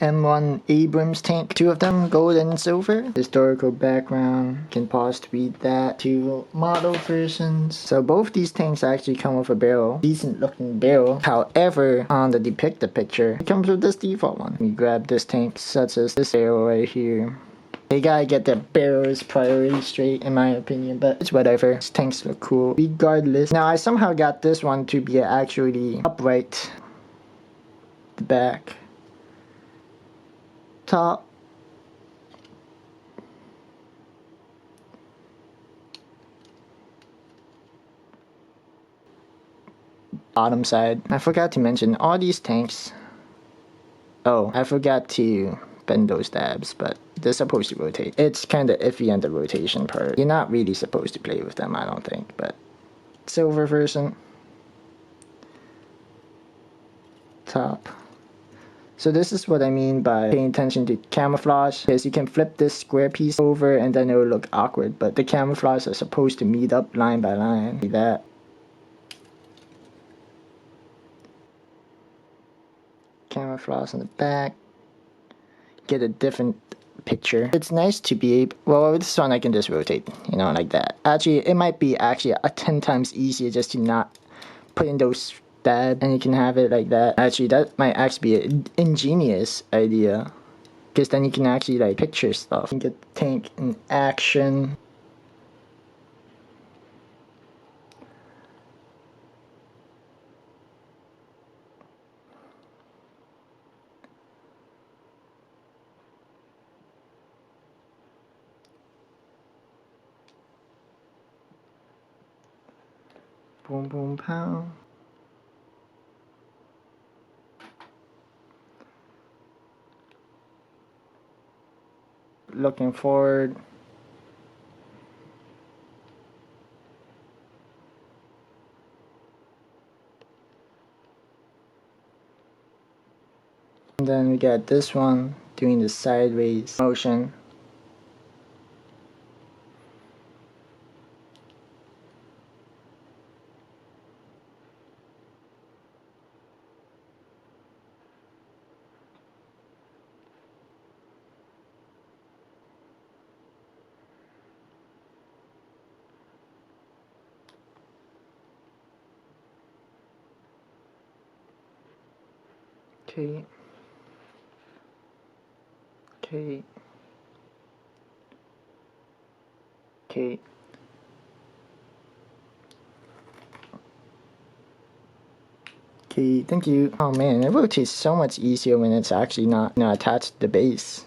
M1 Abrams tank, 2 of them, gold and silver. Historical background, can pause to read that. 2 model versions. So both these tanks actually come with a barrel, decent looking barrel. However, on the depicted picture, it comes with this default one. We grab this tank, such as this barrel right here. They gotta get their barrels priority straight, in my opinion, but it's whatever. These tanks look cool regardless. Now I somehow got this one to be actually upright. The back, top, bottom side. I forgot to mention all these tanks. Oh, I forgot to bend those tabs, but they're supposed to rotate. It's kind of iffy on the rotation part. You're not really supposed to play with them, I don't think, but silver version. Top. So this is what I mean by paying attention to camouflage, because you can flip this square piece over and then it will look awkward, but the camouflage are supposed to meet up line by line, like that. Camouflage on the back, get a different picture. It's nice to be able, well, this one I can just rotate, you know, like that. Actually, it might be actually 10 times easier just to not put in those tabs, and you can have it like that. Actually, that might actually be an ingenious idea, because then you can actually like picture stuff. You can get the tank in action. Boom, boom, pow. Looking forward. And then we got this one doing the sideways motion. Okay. Okay. Okay. Okay, thank you. Oh man, it rotates so much easier when it's actually not, you know, attached to the base.